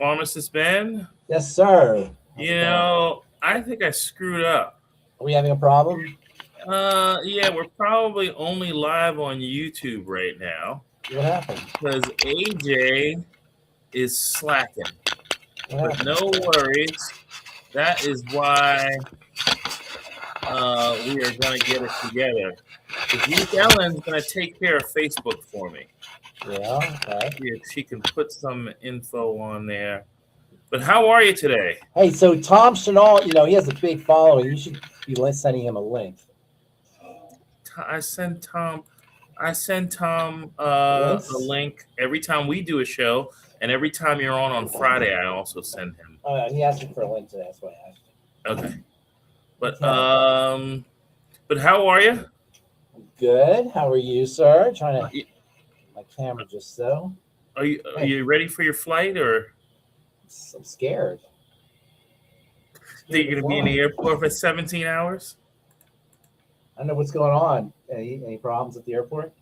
Pharmacist Ben? Yes, sir. I think I screwed up. Are we having a problem? Yeah, we're probably only live on YouTube right now. What happened? Because AJ is slacking. But no worries. That is why we are going to get it together. Ruth Ellen's going to take care of Facebook for me. Yeah, okay. See if she can put some info on there. But how are you today? Hey, so Tom Chanel, he has a big following. You should be sending him a link. I send Tom a link every time we do a show, and every time you're on Friday, I also send him. He asked me for a link today. That's why I asked him. Okay. But how are you? Good. How are you, sir? Trying to my camera just so. Are you ready for your flight, or? I'm scared. Think you're gonna be in the airport for 17 hours? I don't know what's going on. Any problems at the airport?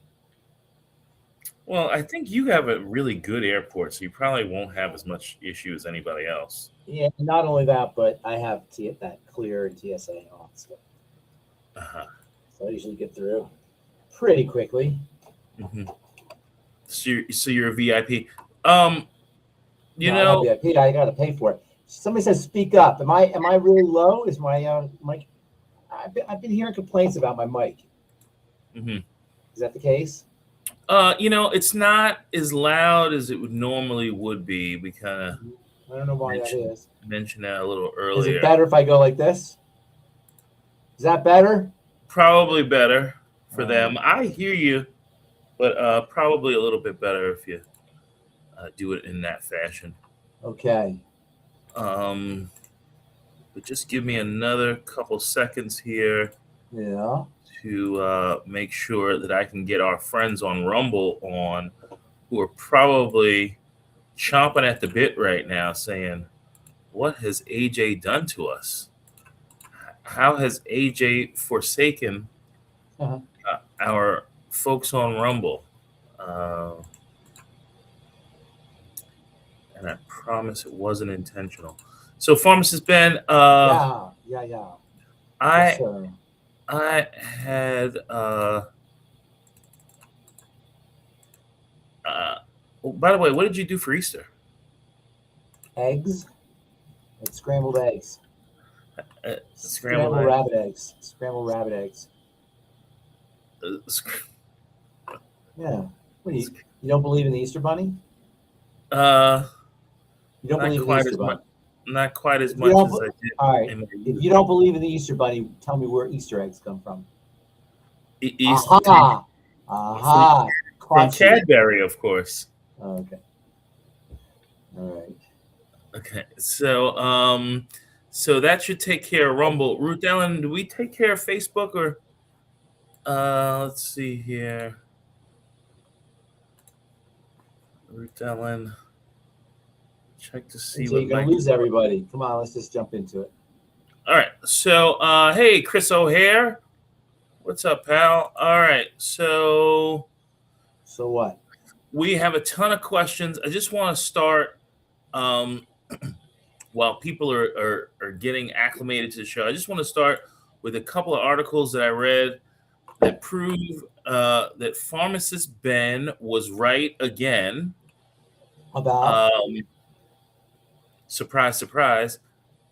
Well, I think you have a really good airport, so you probably won't have as much issue as anybody else. Yeah, not only that, but I have that clear and TSA and all that stuff. So I usually get through pretty quickly. Mm-hmm. So you're a VIP. You know, VIP, I got to pay for it. Somebody says, "Speak up." Am I really low? Is my mic? I've been hearing complaints about my mic. Mm-hmm. Is that the case? It's not as loud as it normally would be. We kind of I don't know why that is. Mentioned that a little earlier. Is it better if I go like this? Is that better? Probably better for them. I hear you, but probably a little bit better if you do it in that fashion. Okay. But just give me another couple seconds here. Yeah. To make sure that I can get our friends on Rumble on, who are probably chomping at the bit right now saying, what has AJ done to us? How has AJ forsaken our folks on Rumble? And I promise it wasn't intentional. So, Pharmacist Ben, yeah. I had by the way, what did you do for Easter? Eggs. It's scrambled eggs. Scrambled rabbit eggs. Scrambled rabbit eggs. Yeah. What do you don't believe in the Easter Bunny? You don't believe in the Easter Bunny? Not quite as much as I did. All right. If you don't believe in the Easter Bunny, tell me where Easter eggs come from. Easter. From Cadbury, of course. Okay. All right. Okay. So so that should take care of Rumble. Ruth Ellen, do we take care of Facebook or let's see here. Ruth Ellen. Check to see what you're gonna lose everybody. Come on, let's just jump into it. All right. So hey, Chris O'Hare. What's up, pal? All right. So what? We have a ton of questions. I just want to start while people are getting acclimated to the show. I just want to start with a couple of articles that I read that prove that Pharmacist Ben was right again. About surprise, surprise.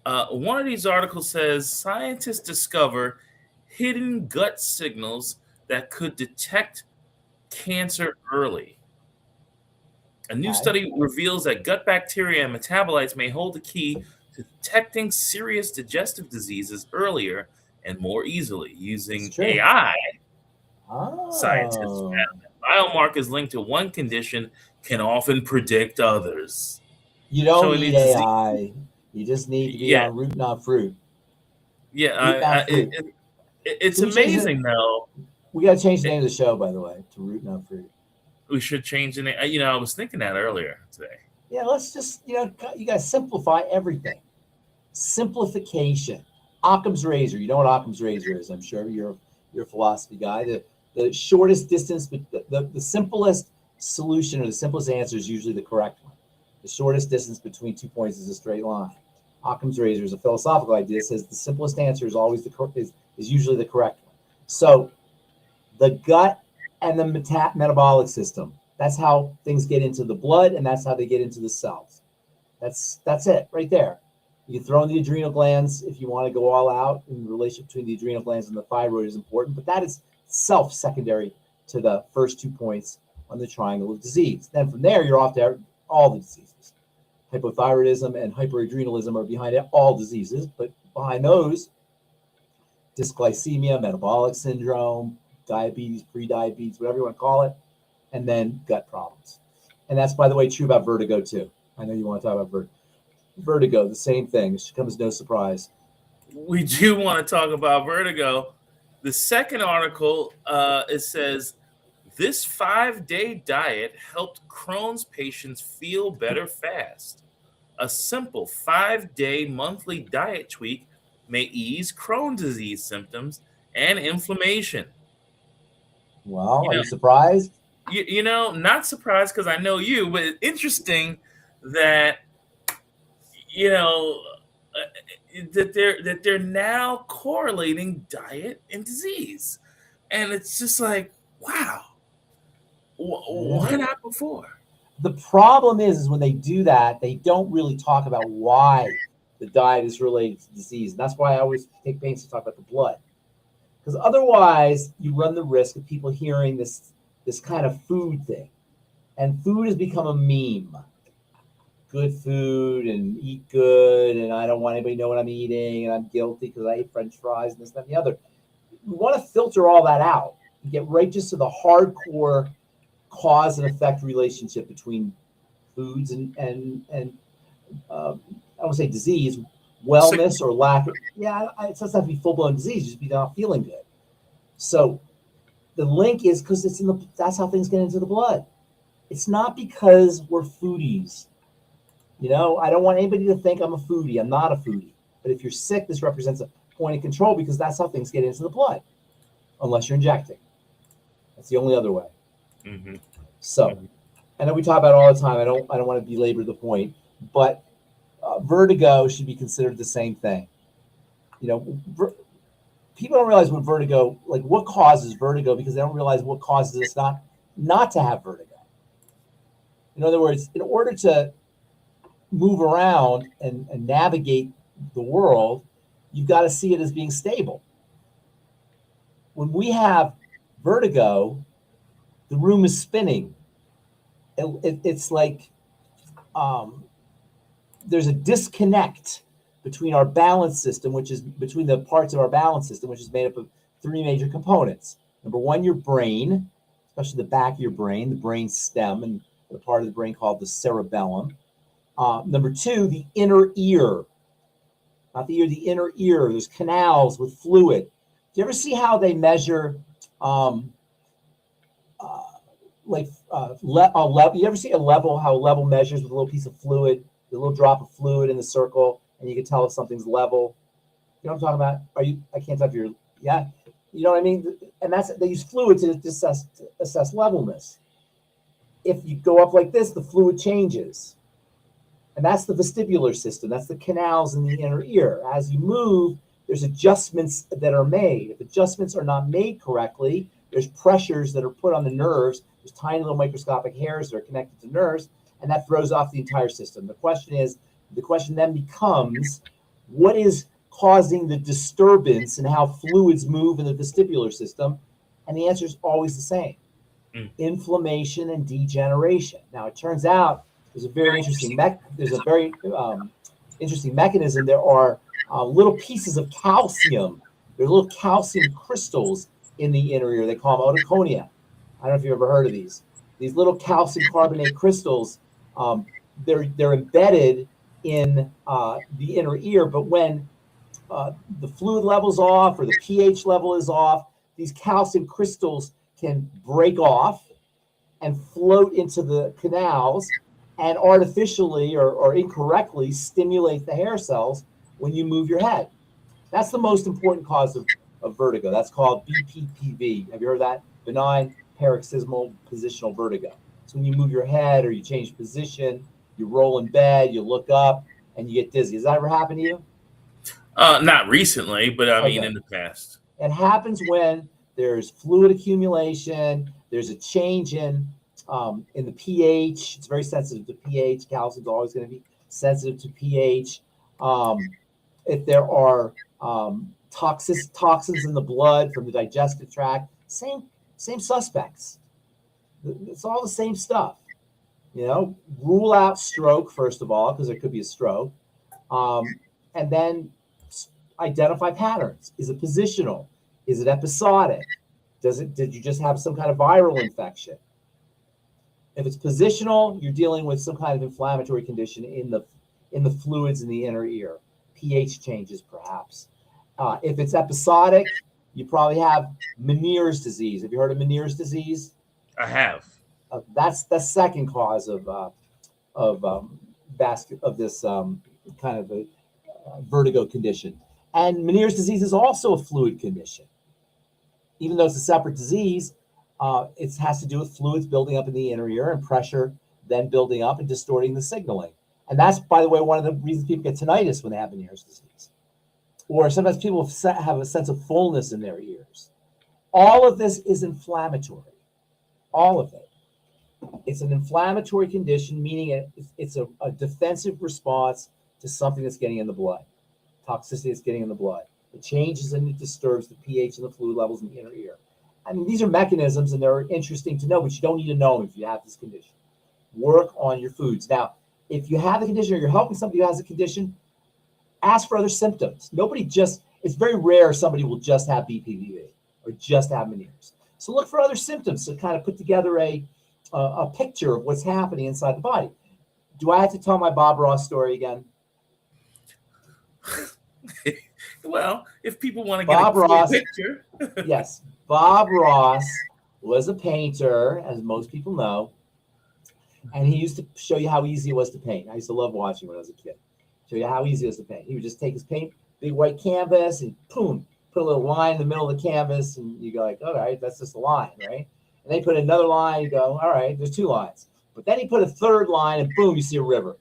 One of these articles says scientists discover hidden gut signals that could detect cancer early. A new study reveals that gut bacteria and metabolites may hold the key to detecting serious digestive diseases earlier and more easily using AI. Scientists found that biomarkers linked to one condition can often predict others. You don't need AI. You just need to be on root, not fruit. Yeah, it's amazing, though. We got to change the name of the show, by the way, to Root, Not Fruit. We should change the name. I was thinking that earlier today. Yeah, let's just, you got to simplify everything. Simplification. Occam's razor. You know what Occam's razor is, I'm sure. You're a philosophy guy. The shortest distance, but the simplest solution or the simplest answer is usually the correct one. The shortest distance between 2 points is a straight line. Occam's razor is a philosophical idea. It says the simplest answer is always is usually the correct one. So the gut and the metabolic system, that's how things get into the blood, and that's how they get into the cells. That's it right there. You can throw in the adrenal glands if you want to go all out, and the relationship between the adrenal glands and the thyroid is important, but that is secondary to the first 2 points on the triangle of disease. Then from there, you're off to all the diseases. Hypothyroidism and hyperadrenalism are behind all diseases, but behind those, dysglycemia, metabolic syndrome, diabetes, pre-diabetes, whatever you want to call it, and then gut problems. And that's, by the way, true about vertigo too. I know you want to talk about vertigo, the same thing. It should come as no surprise. We do want to talk about vertigo. The second article, it says, this 5-day diet helped Crohn's patients feel better fast. A simple 5-day monthly diet tweak may ease Crohn's disease symptoms and inflammation. Well, are you surprised? You know, not surprised because I know you, but it's interesting that, you know, that they're now correlating diet and disease. And it's just like, wow. Why not before? The problem is when they do that, they don't really talk about why the diet is related to disease. And that's why I always take pains to talk about the blood. Because otherwise, you run the risk of people hearing this kind of food thing. And food has become a meme. Good food and eat good, and I don't want anybody to know what I'm eating, and I'm guilty because I ate French fries and this, that, and the other. We want to filter all that out and get right just to the hardcore cause and effect relationship between foods and I won't say disease, wellness or lack of, it doesn't have to be full-blown disease, just be not feeling good. So the link is because that's how things get into the blood. It's not because we're foodies. You know, I don't want anybody to think I'm a foodie. I'm not a foodie. But if you're sick, this represents a point of control because that's how things get into the blood, unless you're injecting. That's the only other way. Mm-hmm. So, I know we talk about it all the time. I don't want to belabor the point, but vertigo should be considered the same thing. You know, people don't realize what vertigo, like what causes vertigo, because they don't realize what causes us not to have vertigo. In other words, in order to move around and navigate the world, you've got to see it as being stable. When we have vertigo, the room is spinning. It's like there's a disconnect between our balance system, which is between the parts of our balance system, which is made up of 3 major components. Number 1, your brain, especially the back of your brain, the brain stem, and the part of the brain called the cerebellum. Number 2, the inner ear. Not the ear, the inner ear. There's canals with fluid. Do you ever see how they measure level? You ever see how a level measures with a little piece of fluid, a little drop of fluid in the circle, and you can tell if something's level? You know what I'm talking about? I can't tell if you're, yeah. You know what I mean? And they use fluid to assess levelness. If you go up like this, the fluid changes. And that's the vestibular system. That's the canals in the inner ear. As you move, there's adjustments that are made. If adjustments are not made correctly, there's pressures that are put on the nerves. There's tiny little microscopic hairs that are connected to nerves, and that throws off the entire system. The question then becomes, what is causing the disturbance and how fluids move in the vestibular system? And the answer is always the same. Inflammation and degeneration. Now, it turns out there's a very interesting interesting mechanism. There are little pieces of calcium. There are little calcium crystals in the inner ear. They call them otoconia. I don't know if you've ever heard of these. These little calcium carbonate crystals, they're embedded in the inner ear, but when the fluid level's off or the pH level is off, these calcium crystals can break off and float into the canals and artificially or incorrectly stimulate the hair cells when you move your head. That's the most important cause of vertigo. That's called BPPV. Have you heard of that? Benign paroxysmal positional vertigo. So when you move your head or you change position, You roll in bed, you look up, and you get dizzy. Has that ever happened to you? Not recently, but I mean Okay. in the past. It happens when there's fluid accumulation, there's a change in the pH. It's very sensitive to pH. Calcium's always going to be sensitive to pH. If there are toxins in the blood from the digestive tract, same suspects. It's all the same stuff. You know, rule out stroke first of all, because there could be a stroke, and then identify patterns. Is it positional? Is it episodic? Did you just have some kind of viral infection? If it's positional, you're dealing with some kind of inflammatory condition in the fluids in the inner ear, pH changes perhaps. If it's episodic, you probably have Meniere's disease. Have you heard of Meniere's disease? I have. That's the second cause of this kind of a vertigo condition. And Meniere's disease is also a fluid condition. Even though it's a separate disease, it has to do with fluids building up in the inner ear and pressure then building up and distorting the signaling. And that's, by the way, one of the reasons people get tinnitus when they have Meniere's disease. Or sometimes people have a sense of fullness in their ears. All of this is inflammatory. All of it. It's an inflammatory condition, meaning it's a defensive response to something that's getting in the blood. Toxicity that's getting in the blood. It changes and it disturbs the pH and the fluid levels in the inner ear. I mean, these are mechanisms and they're interesting to know, but you don't need to know them if you have this condition. Work on your foods. Now, if you have the condition or you're helping somebody who has a condition, ask for other symptoms. It's very rare somebody will just have BPPV or just have Meniere's. So look for other symptoms to kind of put together a picture of what's happening inside the body. Do I have to tell my Bob Ross story again? Well, if people want to get Bob a Ross, picture. yes, Bob Ross was a painter, as most people know, and he used to show you how easy it was to paint. I used to love watching when I was a kid. Show you how easy it was to paint. He would just take his paint, big white canvas, and boom, put a little line in the middle of the canvas, and you go like, all right, that's just a line, right? And they put another line, you go, all right, there's two lines. But then he put a third line, and boom, you see a river.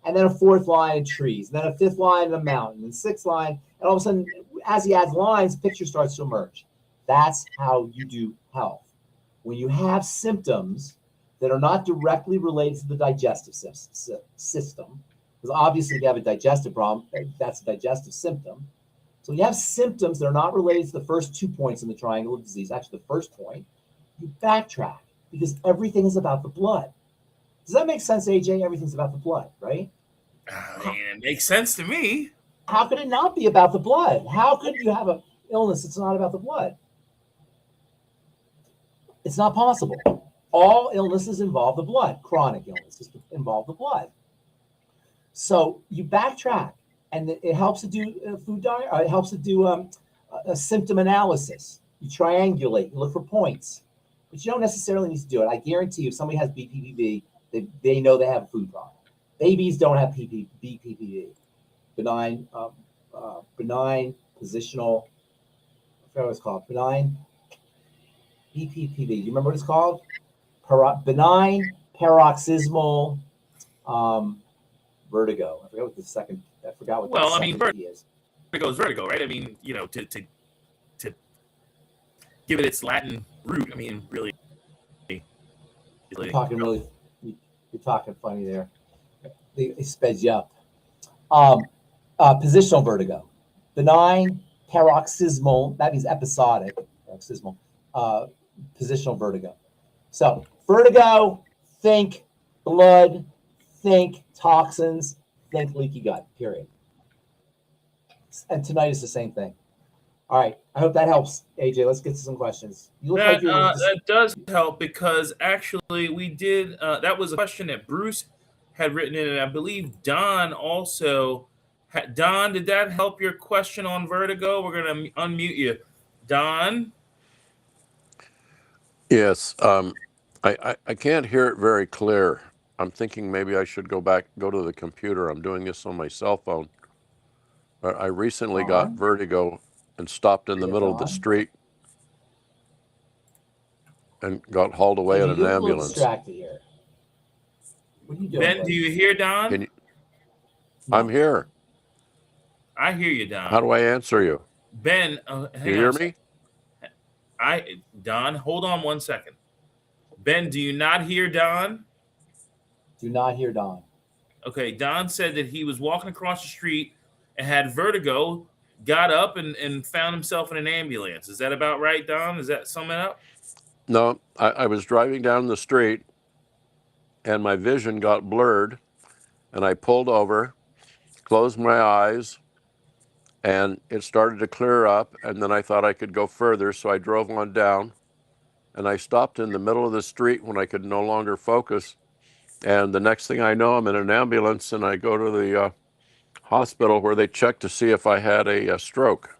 And then a fourth line, and trees. And then a fifth line, and a mountain. And sixth line, and all of a sudden, as he adds lines, the picture starts to emerge. That's how you do health. When you have symptoms that are not directly related to the digestive system, because obviously if you have a digestive problem, that's a digestive symptom. So when you have symptoms that are not related to the first 2 points in the triangle of disease, actually the first point, you backtrack because everything is about the blood. Does that make sense, AJ? Everything's about the blood, right? I mean, it makes sense to me. How could it not be about the blood? How could you have an illness that's not about the blood? It's not possible. All illnesses involve the blood. Chronic illnesses involve the blood. So you backtrack, and it helps to do food diet. It helps to do a symptom analysis. You triangulate. You look for points, but you don't necessarily need to do it. I guarantee you, if somebody has BPPV, they know they have a food problem. Babies don't have BPPV. Benign positional. I forgot what it's called. Benign BPPV. Do you remember what it's called? Benign paroxysmal vertigo. I forgot what the second. I forgot what. Well, the I mean, second is. vertigo is vertigo, right? I mean, you know, to give it its Latin root. I mean, really. You're talking really. You're talking funny there. It speds you up. Positional vertigo. Benign paroxysmal. That means episodic. Paroxysmal. Positional vertigo. So vertigo, think blood, think toxins, think leaky gut, period. And tinnitus, the same thing. All right. I hope that helps, AJ. Let's get to some questions. You look like That does help because actually we did, that was a question that Bruce had written in, and I believe Don also. Don, did that help your question on vertigo? We're going to unmute you. Don? Yes. I can't hear it very clear. I'm thinking maybe I should go to the computer. I'm doing this on my cell phone. But I recently got vertigo and stopped in the middle of the street and got hauled away in an ambulance. Distracted here. What are you doing, Ben, buddy? do you hear Don? Can you, No. I'm here. I hear you, Don. How do I answer you? Ben, You hang hear on. me? Don, hold on 1 second. Ben, do you not hear Don? Do not hear Don. Okay, Don said that he was walking across the street and had vertigo, got up and found himself in an ambulance. Is that about right, Don? Is that summing up? No, I was driving down the street and my vision got blurred and I pulled over, closed my eyes, and it started to clear up, and then I thought I could go further, so I drove on down, and I stopped in the middle of the street when I could no longer focus, and the next thing I know, I'm in an ambulance, and I go to the hospital where they checked to see if I had a stroke,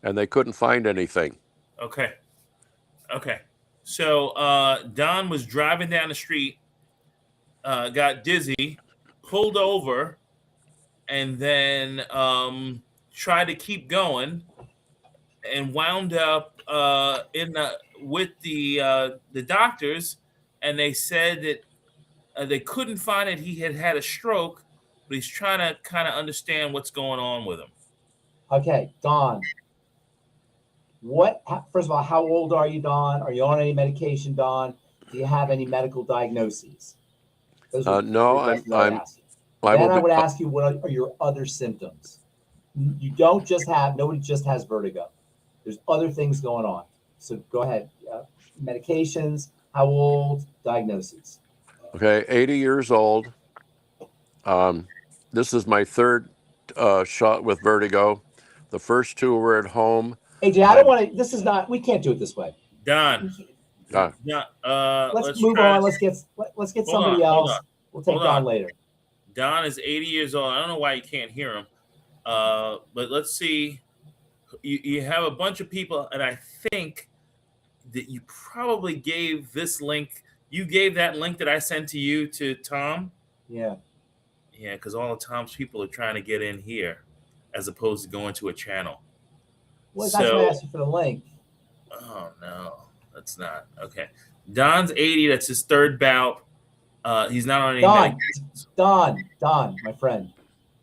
and they couldn't find anything. Okay. So Don was driving down the street, got dizzy, pulled over, and then tried to keep going, and wound up with the doctors, and they said that they couldn't find it. He had a stroke, but he's trying to kind of understand what's going on with him. Okay, Don. First of all, how old are you, Don? Are you on any medication, Don? Do you have any medical diagnoses? No, I'm. Then I would ask you, what are your other symptoms? You don't just have, nobody just has vertigo. There's other things going on. So go ahead. Medications, how old, diagnoses. Okay, 80 years old. This is my third shot with vertigo. The first two were at home. AJ, I don't want to, this is not, we can't do it this way. Don. Let's move on. Let's get somebody else. We'll take Don later. Don is 80 years old. I don't know why you can't hear him. But let's see. You have a bunch of people, and I think that you probably gave this link. You gave that link that I sent to you to Tom? Yeah. Yeah, because all of Tom's people are trying to get in here as opposed to going to a channel. Well, that's why I asked you for the link. Oh, no. That's not. Okay. Don's 80. That's his third bout. He's not on any medications. Don, my friend.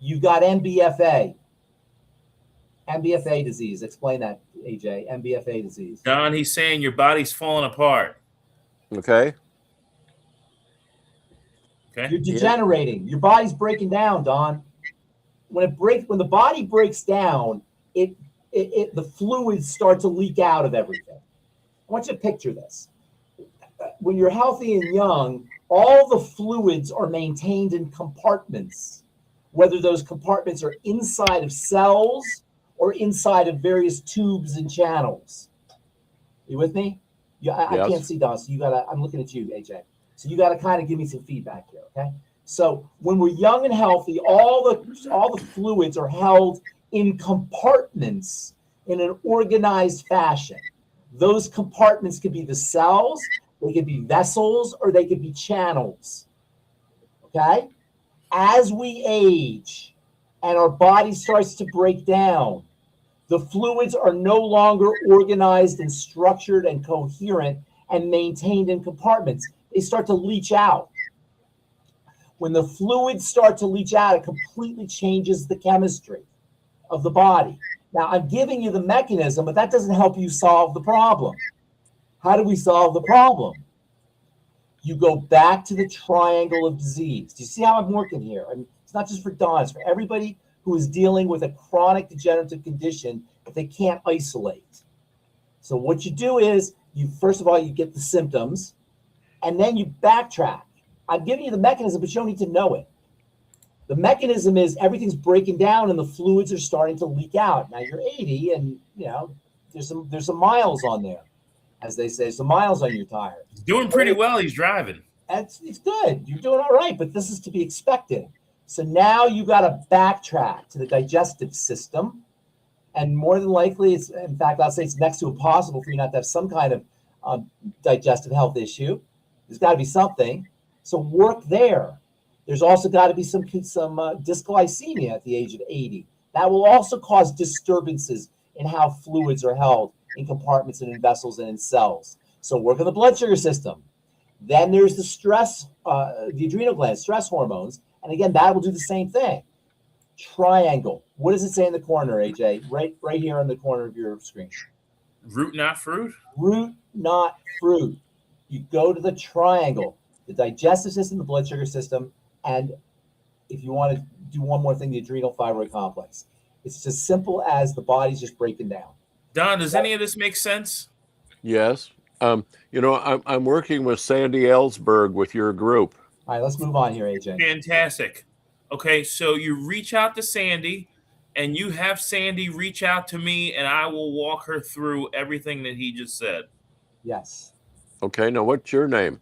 You got MBFA. MBFA disease. Explain that, AJ. MBFA disease. Don, he's saying your body's falling apart. Okay. You're degenerating. Your body's breaking down, Don. When the body breaks down, the fluids start to leak out of everything. I want you to picture this. When you're healthy and young, all the fluids are maintained in compartments, whether those compartments are inside of cells or inside of various tubes and channels. You with me? I can't see Don, so I'm looking at you, AJ. So you gotta kind of give me some feedback here, okay? So when we're young and healthy, all the fluids are held in compartments in an organized fashion. Those compartments could be the cells, they could be vessels, or they could be channels. Okay? As we age and our body starts to break down, the fluids are no longer organized and structured and coherent and maintained in compartments. They start to leach out. When the fluids start to leach out, it completely changes the chemistry of the body. Now, I'm giving you the mechanism, but that doesn't help you solve the problem. How do we solve the problem? You go back to the triangle of disease. Do you see how I'm working here? I mean, it's not just for Don, it's for everybody who is dealing with a chronic degenerative condition that they can't isolate. So what you do is, first of all, you get the symptoms, and then you backtrack. I'm giving you the mechanism, but you don't need to know it. The mechanism is everything's breaking down and the fluids are starting to leak out. Now you're 80 and there's some miles on there. As they say, some miles on your tire. He's doing pretty well. He's driving. It's good. You're doing all right, but this is to be expected. So now you got to backtrack to the digestive system. And more than likely, in fact, I'll say it's next to impossible for you not to have some kind of digestive health issue. There's got to be something. So work there. There's also got to be some dysglycemia at the age of 80. That will also cause disturbances in how fluids are held in compartments and in vessels and in cells. So work on the blood sugar system. Then there's the stress, the adrenal gland, stress hormones. And again, that will do the same thing. Triangle. What does it say in the corner, AJ? Right here in the corner of your screen. Root, not fruit? Root, not fruit. You go to the triangle, the digestive system, the blood sugar system, and if you want to do one more thing, the adrenal thyroid complex. It's as simple as the body's just breaking down. Don, does any of this make sense? Yes. You know, I'm working with Sandy Ellsberg with your group. All right, let's move on here, AJ. Fantastic. Okay, so you reach out to Sandy, and you have Sandy reach out to me, and I will walk her through everything that he just said. Yes. Okay, now what's your name?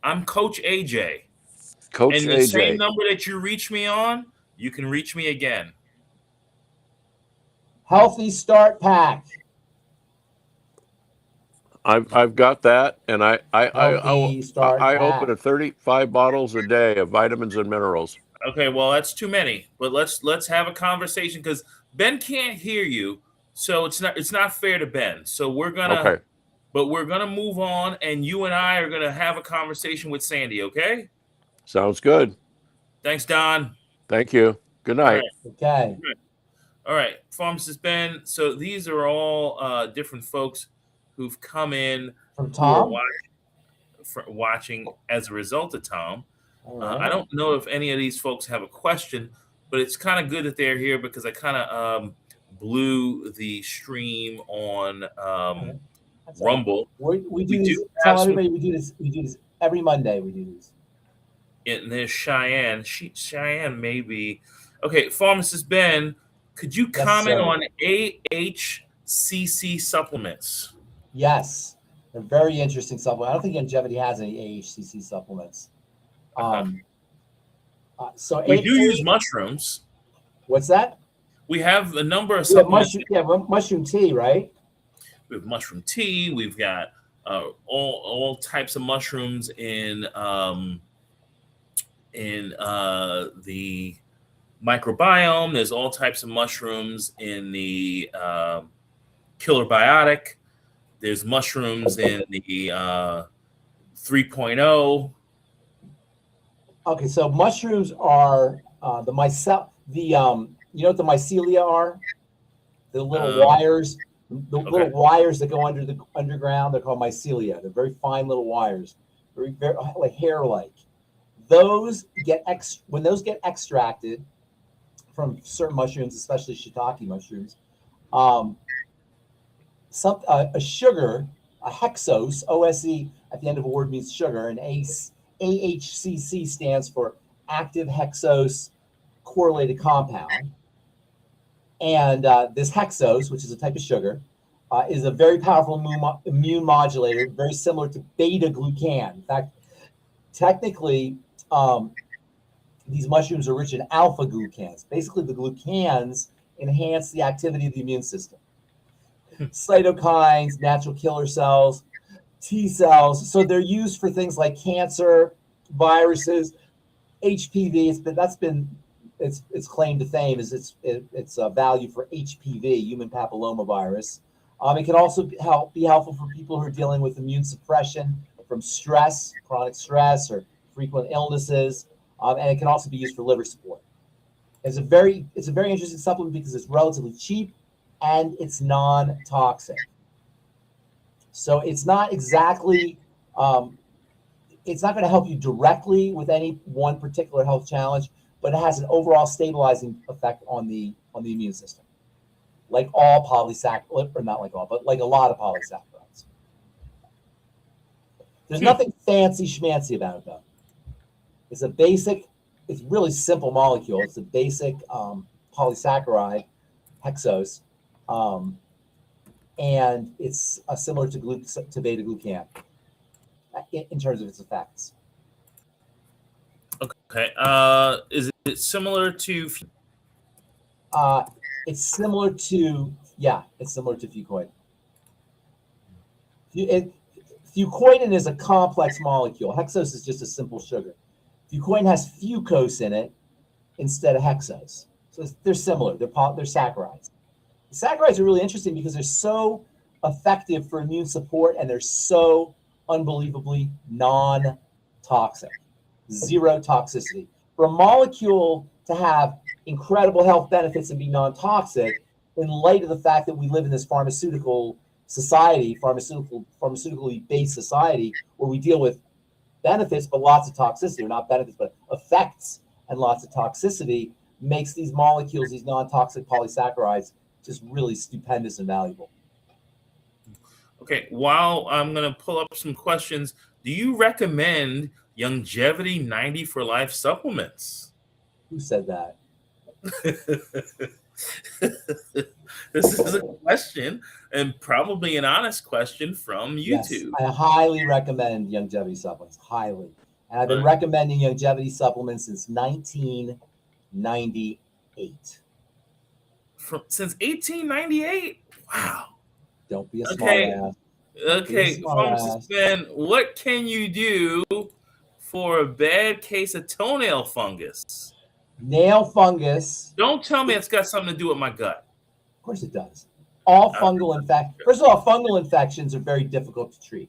I'm Coach AJ. Coach and the AJ. same number that you reach me on, you can reach me again. Healthy Start Pack. I've got that, and I Pack. open at 35 bottles a day of vitamins and minerals. Okay, well that's too many. But let's have a conversation because Ben can't hear you, so it's not fair to Ben. So we're gonna move on, and you and I are gonna have a conversation with Sandy. Okay? Sounds good. Thanks, Don. Thank you. Good night. Okay. All right, Pharmacist Ben. So these are all different folks who've come in from Tom, watching as a result of Tom. Right. I don't know if any of these folks have a question, but it's kind of good that they're here because I kind of blew the stream on Rumble. We do this. Tell everybody we do this. We do this every Monday. We do these. And there's Cheyenne. Cheyenne may be okay. Pharmacist Ben, could you comment on AHCC supplements? Yes, they're very interesting supplements. I don't think Longevity has any AHCC supplements. So we do use mushrooms. What's that? We have a number of supplements. Mushroom tea, right? We have mushroom tea. We've got all types of mushrooms in the microbiome. There's all types of mushrooms in the killer biotic. There's mushrooms in the 3.0. Okay, so mushrooms are you know what the mycelia are? The little wires, little wires that go under the underground. They're called mycelia. They're very fine little wires, very like hair-like. Those when those get extracted from certain mushrooms, especially shiitake mushrooms, a sugar, a hexose, OSE at the end of a word means sugar, and AHCC stands for active hexose correlated compound. And this hexose, which is a type of sugar, is a very powerful immune modulator, very similar to beta-glucan. In fact, technically, these mushrooms are rich in alpha-glucans. Basically, the glucans enhance the activity of the immune system. Cytokines, natural killer cells, T cells. So they're used for things like cancer, viruses, HPV. Its claim to fame is its value for HPV, human papillomavirus. It can also be helpful for people who are dealing with immune suppression from stress, chronic stress, or frequent illnesses, and it can also be used for liver support. It's a very interesting supplement because it's relatively cheap and it's non-toxic. So it's not exactly it's not going to help you directly with any one particular health challenge, but it has an overall stabilizing effect on the immune system, like all polysaccharides, or not like all, but like a lot of polysaccharides. There's nothing fancy schmancy about it, though. It's it's really simple molecule. It's a basic polysaccharide, hexose, and it's similar to beta-glucan in terms of its effects. Okay. Is it similar to? It's similar to Fucoid. Fucoidin is a complex molecule. Hexose is just a simple sugar. Fucoidin has fucose in it instead of hexose. So they're similar. They're saccharides. The saccharides are really interesting because they're so effective for immune support and they're so unbelievably non-toxic, zero toxicity. For a molecule to have incredible health benefits and be non-toxic, in light of the fact that we live in this pharmaceutical society, pharmaceutically based society, where we deal with benefits but lots of toxicity, or not benefits but effects and lots of toxicity, makes these molecules, these non-toxic polysaccharides, just really stupendous and valuable. Okay, while I'm going to pull up some questions, do you recommend Longevity 90 for Life supplements? Who said that? This is a question, and probably an honest question from YouTube. Yes, I highly recommend longevity supplements, highly. And I've been recommending longevity supplements since 1998. Since 1898? Wow. Don't be a smart ass. Okay, Pharmacist Ben, what can you do for a bad case of toenail fungus? Nail fungus. Don't tell me it's got something to do with my gut. Of course it does. All fungal infections. First of all, fungal infections are very difficult to treat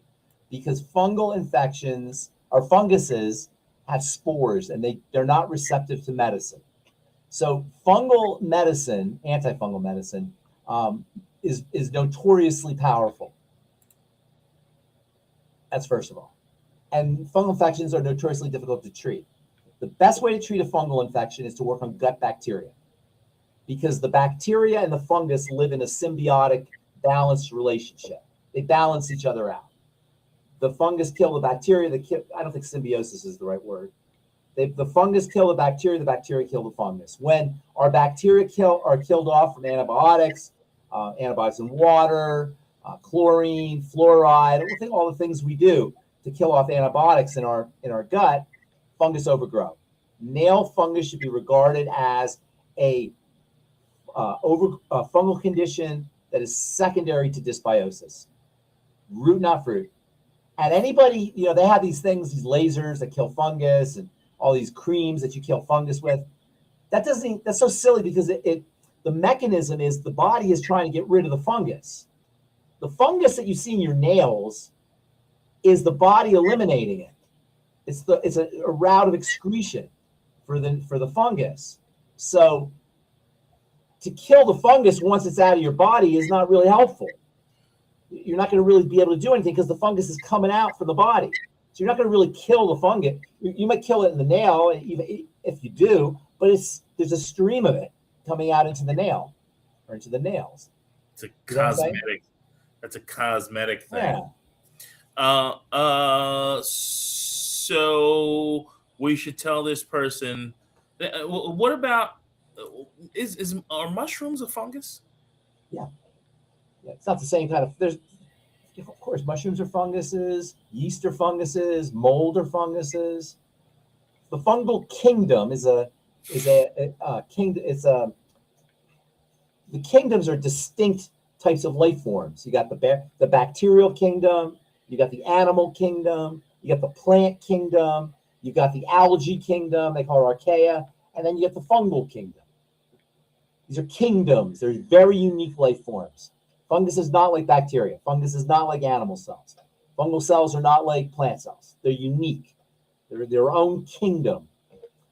because fungal infections or funguses have spores and they're not receptive to medicine. So fungal medicine, antifungal medicine, is notoriously powerful. That's first of all. And fungal infections are notoriously difficult to treat. The best way to treat a fungal infection is to work on gut bacteria, because the bacteria and the fungus live in a symbiotic, balanced relationship. They balance each other out. The fungus kill the bacteria. I don't think symbiosis is the right word. The fungus kill the bacteria kill the fungus. When our bacteria are killed off from antibiotics, antibiotics in water, chlorine, fluoride, all the things we do to kill off antibiotics in our gut, fungus overgrow. Nail fungus should be regarded as a fungal condition that is secondary to dysbiosis. Root, not fruit. And anybody, they have these things, these lasers that kill fungus and all these creams that you kill fungus with. That's so silly because the mechanism is the body is trying to get rid of the fungus. The fungus that you see in your nails is the body eliminating it. It's a route of excretion for the fungus. So to kill the fungus once it's out of your body is not really helpful. You're not going to really be able to do anything because the fungus is coming out from the body. So you're not going to really kill the fungus. You might kill it in the nail, even if you do, but there's a stream of it coming out into the nail or into the nails. It's a cosmetic. That's a cosmetic thing. Yeah. So we should tell this person. What about are mushrooms a fungus? Yeah. It's not the same kind of. Of course, mushrooms are funguses, yeast are funguses, mold are funguses. The fungal kingdom the kingdoms are distinct types of life forms. You got the bacterial kingdom, you got the animal kingdom, you got the plant kingdom, you got the algae kingdom, they call it archaea, and then you get the fungal kingdom. These are kingdoms. They're very unique life forms. Fungus is not like bacteria. Fungus is not like animal cells. Fungal cells are not like plant cells. They're unique. They're their own kingdom.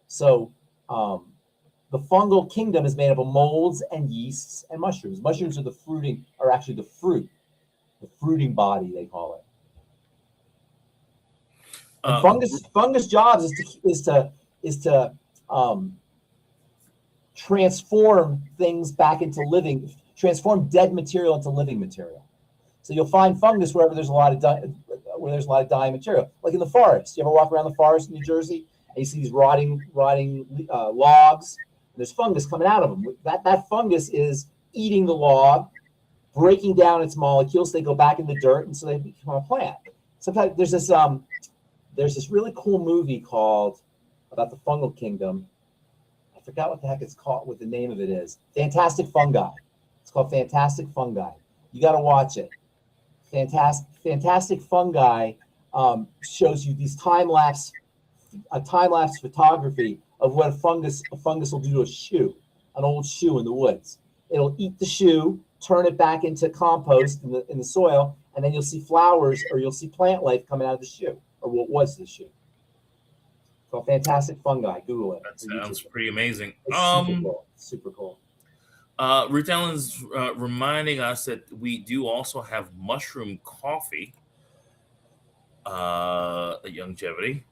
So the fungal kingdom is made up of molds and yeasts and mushrooms. Mushrooms are actually the fruit, the fruiting body, they call it. And fungus jobs is to transform things back into transform dead material into living material. So you'll find fungus wherever there's a lot of dying material, like in the forest. You ever walk around the forest in New Jersey and you see these rotting logs? And there's fungus coming out of them. That fungus is eating the log, breaking down its molecules. They go back in the dirt, and so they become a plant. Sometimes there's this really cool movie about the fungal kingdom. I forgot what the heck it's called, what the name of it is. Fantastic Fungi. It's called Fantastic Fungi. You got to watch it. Fantastic Fungi shows you these time-lapse photography of what a fungus will do to a shoe, an old shoe in the woods. It'll eat the shoe, turn it back into compost in the soil, and then you'll see flowers or you'll see plant life coming out of the shoe, or what was the shoe. It's called Fantastic Fungi. Google it. That sounds pretty amazing. It's super cool. Super cool. Ruth Ellen's reminding us that we do also have mushroom coffee at Longevity.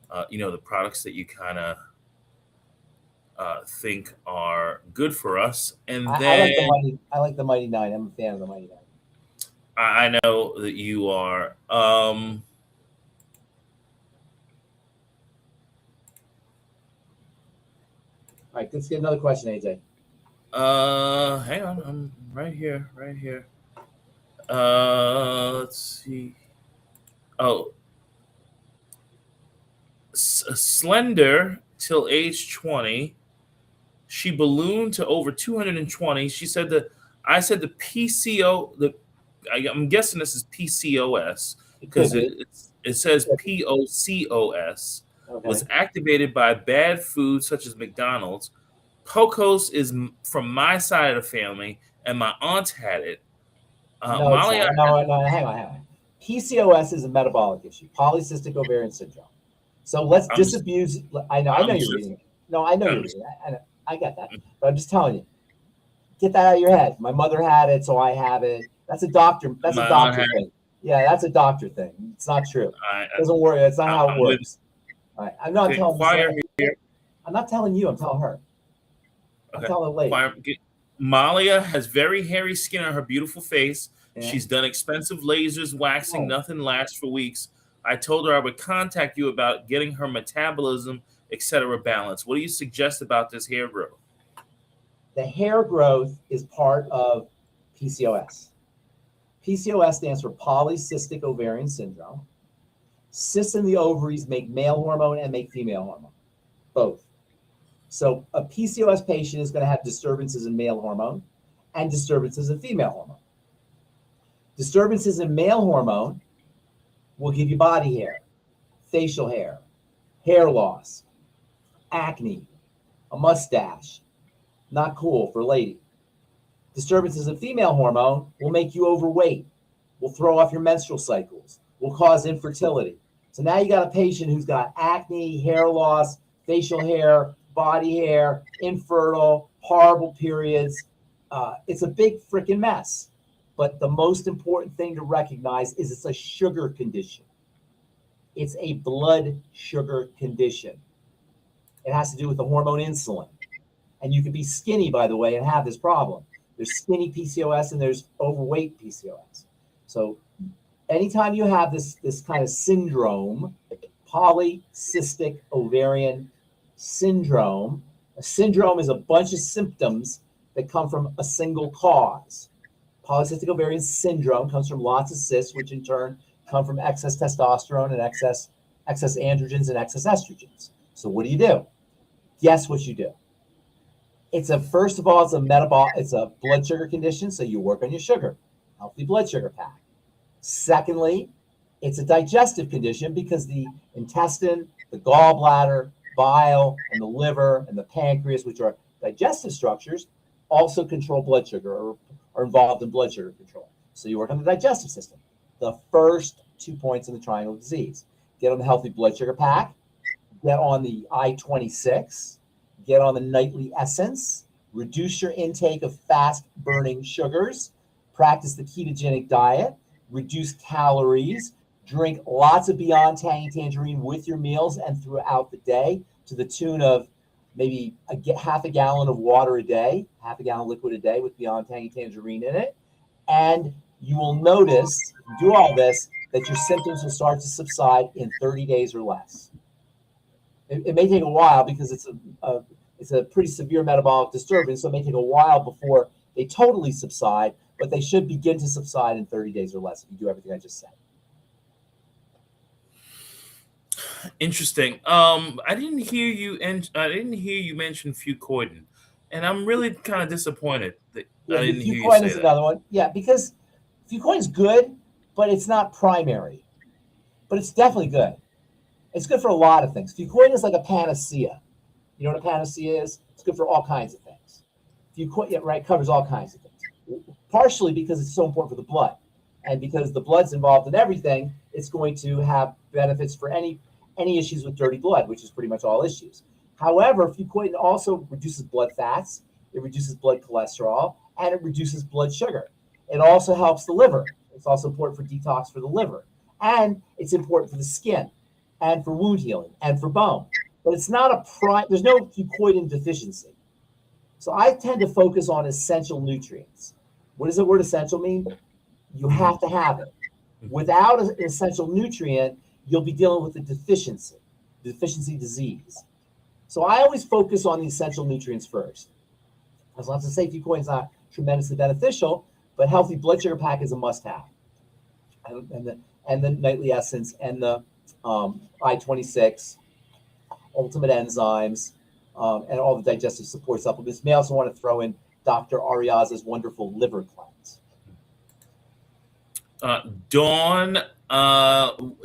The products that you kind of think are good for us. And then I like the Mighty Nine. I'm a fan of the Mighty Nine. I know that you are. All right, let's get another question, AJ. Hang on, I'm right here. Let's see. Oh, slender till age 20. She ballooned to over 220. She said that I said the PCO. I'm guessing this is PCOS because it says POCOS. Okay. Was activated by bad foods such as McDonald's. POCOS is from my side of the family, and my aunt had it. No, hang on. PCOS is a metabolic issue, polycystic ovarian syndrome. So let's disabuse. I know you're reading it. No, I know you're reading it. I get that. But I'm just telling you, get that out of your head. My mother had it, so I have it. That's a doctor. That's a doctor thing. Yeah, that's a doctor thing. It's not true. It doesn't work. That's not how it works. All right. I'm not telling you. I'm not telling you. I'm telling her. I'm telling the lady. Malia has very hairy skin on her beautiful face. Yeah. She's done expensive lasers, waxing. Nothing lasts for weeks. I told her I would contact you about getting her metabolism, etc. balanced. What do you suggest about this hair growth? The hair growth is part of PCOS. PCOS stands for polycystic ovarian syndrome. Cysts in the ovaries make male hormone and make female hormone, both. So a PCOS patient is going to have disturbances in male hormone and disturbances in female hormone. Disturbances in male hormone will give you body hair, facial hair, hair loss, acne, a mustache. Not cool for a lady. Disturbances in female hormone will make you overweight, will throw off your menstrual cycles, will cause infertility. So now you got a patient who's got acne, hair loss, facial hair, body hair, infertile, horrible periods. It's a big freaking mess. But the most important thing to recognize is it's a sugar condition. It's a blood sugar condition. It has to do with the hormone insulin. And you can be skinny, by the way, and have this problem. There's skinny PCOS and there's overweight PCOS. So anytime you have this kind of syndrome, polycystic ovarian syndrome, a syndrome is a bunch of symptoms that come from a single cause. Polycystic ovarian syndrome comes from lots of cysts, which in turn come from excess testosterone and excess androgens and excess estrogens. So what do? Guess what you do? First of all, it's a blood sugar condition, so you work on your sugar, healthy blood sugar pack. Secondly, it's a digestive condition because the intestine, the gallbladder, bile, and the liver and the pancreas, which are digestive structures, also control blood sugar or are involved in blood sugar control. So you work on the digestive system. The first 2 points in the triangle of disease. Get on the healthy blood sugar pack, get on the I-26, get on the nightly essence, reduce your intake of fast-burning sugars, practice the ketogenic diet, reduce calories, drink lots of Beyond Tangy Tangerine with your meals and throughout the day to the tune of maybe half a gallon of water a day, half a gallon liquid a day with Beyond Tangy Tangerine in it. And you will notice, if you do all this, that your symptoms will start to subside in 30 days or less. It may take a while because it's a pretty severe metabolic disturbance, so it may take a while before they totally subside, but they should begin to subside in 30 days or less if you do everything I just said. Interesting. I didn't hear you mention Fucoid, and I'm really kind of disappointed that I didn't hear you say that. Fucoid is another one. Yeah, because Fucoid is good, but it's not primary. But it's definitely good. It's good for a lot of things. Fucoid is like a panacea. You know what a panacea is? It's good for all kinds of things. Fucoid, covers all kinds of things. Partially because it's so important for the blood. And because the blood's involved in everything, it's going to have benefits for any issues with dirty blood, which is pretty much all issues. However, Fucoid also reduces blood fats, it reduces blood cholesterol, and it reduces blood sugar. It also helps the liver. It's also important for detox for the liver. And it's important for the skin and for wound healing and for bone. But it's not there's no fucoidin deficiency. So I tend to focus on essential nutrients. What does the word essential mean? You have to have it. Without an essential nutrient, you'll be dealing with a deficiency disease. So I always focus on the essential nutrients first. As not to say fucoidin's not tremendously beneficial, but healthy blood sugar pack is a must-have. And the nightly essence and the I-26, ultimate enzymes, and all the digestive support supplements. May also want to throw in Dr. Ariaza's wonderful liver cleanse. Dawn,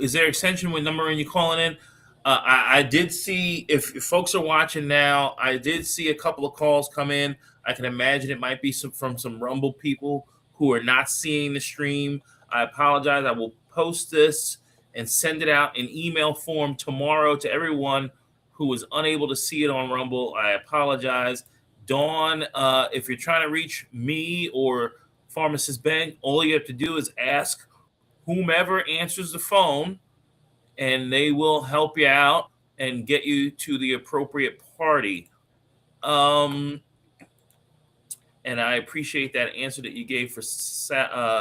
is there extension with number and you calling in? I did see, if folks are watching now, I did see a couple of calls come in. I can imagine it might be from some Rumble people who are not seeing the stream. I apologize. I will post this and send it out in email form tomorrow to everyone who was unable to see it on Rumble. I apologize. Dawn, if you're trying to reach me or Pharmacist Ben, all you have to do is ask whomever answers the phone, and they will help you out and get you to the appropriate party. And I appreciate that answer that you gave for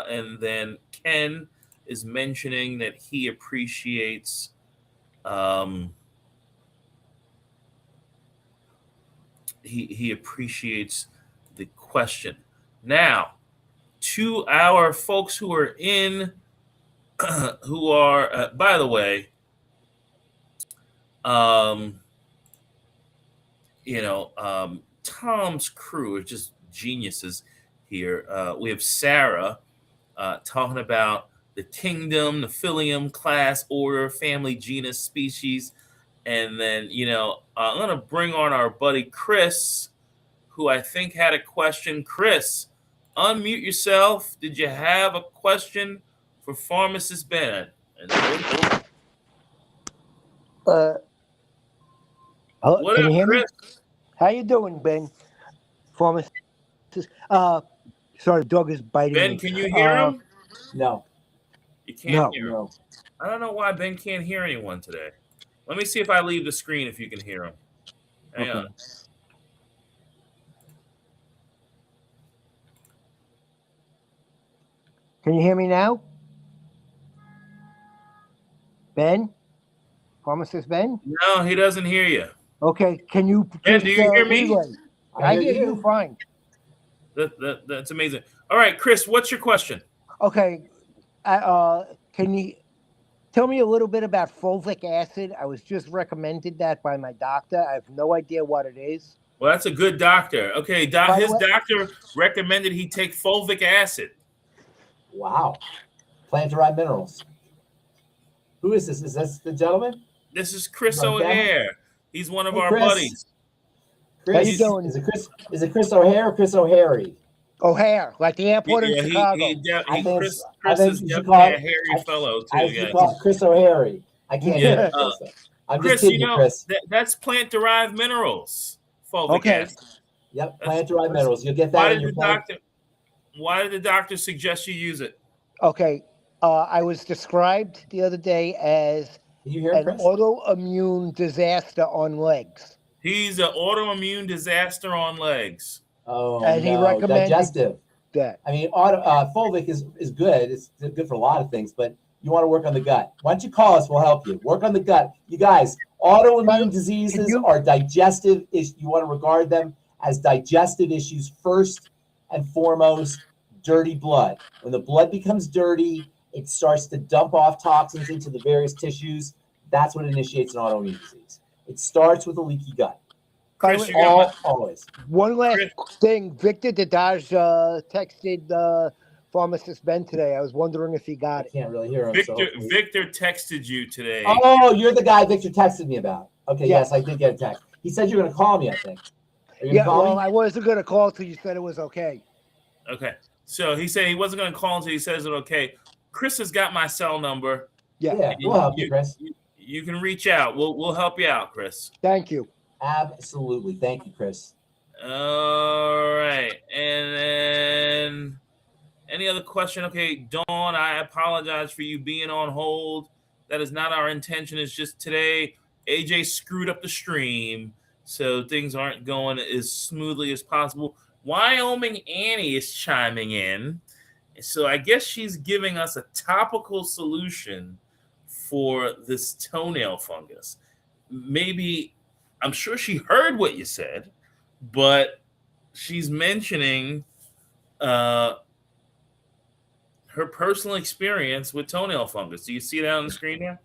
and then Ken is mentioning that he appreciates he appreciates the question. Now, to our folks who are in who are by the way, Tom's crew are just geniuses here. We have Sarah talking about the kingdom, the phylum, class, order, family, genus, species. And then, I'm going to bring on our buddy Chris, who I think had a question. Chris, unmute yourself. Did you have a question for Pharmacist Ben? What up, can you hear Chris? me? How you doing, Ben? Pharmacist. Sorry, the dog is biting Ben, me. can you hear him? No. You can't hear him. No. I don't know why Ben can't hear anyone today. Let me see if I leave the screen if you can hear him. Hang on. Can you hear me now? Ben? Pharmacist Ben? No, he doesn't hear you. Okay, can you Ben, just do you hear me? relay? I hear you fine. That's amazing. All right, Chris, what's your question? Okay, can you tell me a little bit about fulvic acid? I was just recommended that by my doctor. I have no idea what it is. Well, that's a good doctor. Okay, his doctor recommended he take fulvic acid. Wow. Plant-derived minerals. Who is this? Is this the gentleman? This is Chris O'Hare. He's one of our Chris. buddies. Chris, how you doing? Is it Chris O'Hare or Chris O'Harry? O'Hare, like the airport in Chicago. Chris is definitely a hairy fellow, too. I call Chris O'Harry. I can't hear Chris. I'm Chris, just kidding you, Chris. That's plant-derived minerals. Fulvic acid. Yep, plant-derived minerals. You'll get that in your plant. Why did the doctor suggest you use it? Okay, I was described the other day as an autoimmune disaster on legs. He's an autoimmune disaster on legs. Oh, and he recommended digestive. That. I mean, fulvic is good. It's good for a lot of things, but you want to work on the gut. Why don't you call us? We'll help you. Work on the gut. You guys, autoimmune diseases are digestive issues. You want to regard them as digestive issues first and foremost. Dirty blood. When the blood becomes dirty, it starts to dump off toxins into the various tissues. That's what initiates an autoimmune disease. It starts with a leaky gut. Chris, always. One last thing. Victor Dadaj texted Pharmacist Ben today. I was wondering if he got it. I can't really hear him. Victor texted you today. Oh, you're the guy Victor texted me about. Okay, yes, I did get a text. He said you were going to call me, I think. I wasn't going to call until you said it was okay. Okay. So he said he wasn't going to call until he says it okay. Chris has got my cell number. Yeah, we'll help you, Chris. You can reach out. We'll help you out, Chris. Thank you. Absolutely. Thank you, Chris. All right. And then any other question? Okay, Dawn, I apologize for you being on hold. That is not our intention. It's just today AJ screwed up the stream, so things aren't going as smoothly as possible. Wyoming Annie is chiming in. So I guess she's giving us a topical solution for this toenail fungus. Maybe, I'm sure she heard what you said, but she's mentioning her personal experience with toenail fungus. Do you see that on the screen here?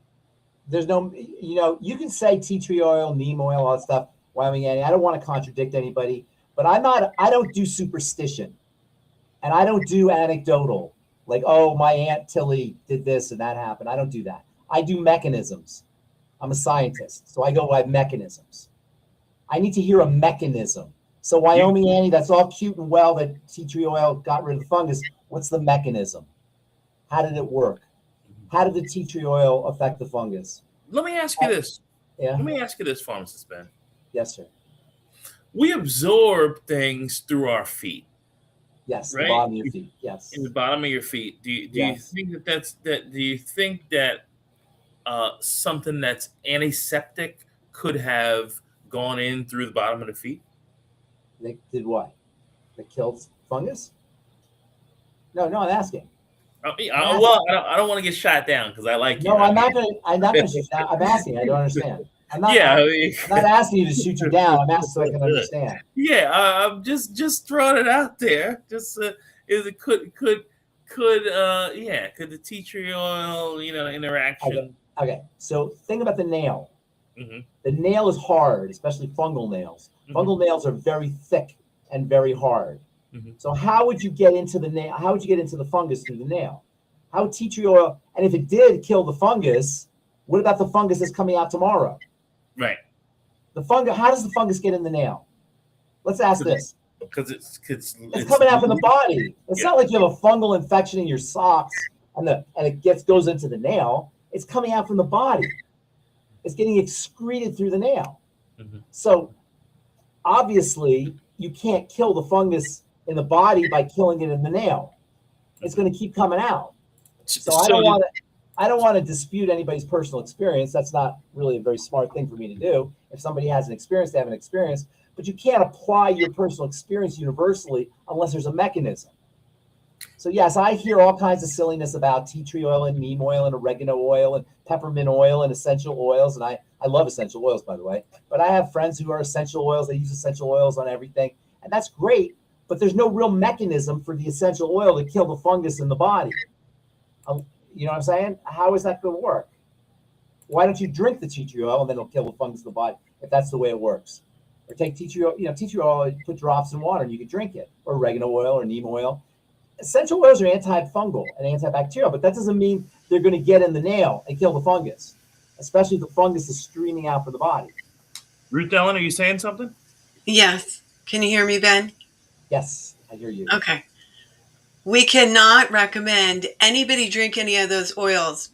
There's no, you can say tea tree oil, neem oil, all that stuff, Wyoming Annie. I don't want to contradict anybody, but I don't do superstition. And I don't do anecdotal, like, oh, my Aunt Tilly did this and that happened. I don't do that. I do mechanisms. I'm a scientist, so I go by mechanisms. I need to hear a mechanism. So Wyoming Annie, that's all cute and well that tea tree oil got rid of the fungus. What's the mechanism? How did it work? How did the tea tree oil affect the fungus? Let me ask you this. Yeah. Let me ask you this, Pharmacist Ben. Yes, sir. We absorb things through our feet. Yes, right? The bottom of your feet. Yes. In the bottom of your feet. Do Yes. you think do you think that something that's antiseptic could have gone in through the bottom of the feet? They did what? They killed fungus? No, I'm asking. Well, I don't want to get shot down because I like you. No, I'm not going to shoot down. I'm asking. I don't understand. I'm not asking you to shoot you down. I'm asking so I can understand. Yeah, I'm just throwing it out there. Just could the tea tree oil interaction? Okay. So think about the nail. Mm-hmm. The nail is hard, especially fungal nails. Mm-hmm. Fungal nails are very thick and very hard. Mm-hmm. So how would you get into the nail? How would you get into the fungus through the nail? How would tea tree oil? And if it did kill the fungus, what about the fungus that's coming out tomorrow? Right. The fungus. How does the fungus get in the nail? Let's ask this. Because it's coming out from the body. It's not like you have a fungal infection in your socks and it goes into the nail. It's coming out from the body. It's getting excreted through the nail. Mm-hmm. So obviously you can't kill the fungus in the body by killing it in the nail. It's going to keep coming out. So I don't want to dispute anybody's personal experience. That's not really a very smart thing for me to do. If somebody has an experience, they have an experience. But you can't apply your personal experience universally unless there's a mechanism. So yes, I hear all kinds of silliness about tea tree oil and neem oil and oregano oil and peppermint oil and essential oils. And I love essential oils, by the way. But I have friends who are essential oils. They use essential oils on everything. And that's great. But there's no real mechanism for the essential oil to kill the fungus in the body. You know what I'm saying? How is that going to work? Why don't you drink the tea tree oil and then it'll kill the fungus in the body if that's the way it works? Or take tea tree oil, tea tree oil, put drops in water and you can drink it. Or oregano oil or neem oil. Essential oils are antifungal and antibacterial, but that doesn't mean they're going to get in the nail and kill the fungus, especially if the fungus is streaming out from the body. Ruth Ellen, are you saying something? Yes. Can you hear me, Ben? Yes, I hear you. Okay. We cannot recommend anybody drink any of those oils.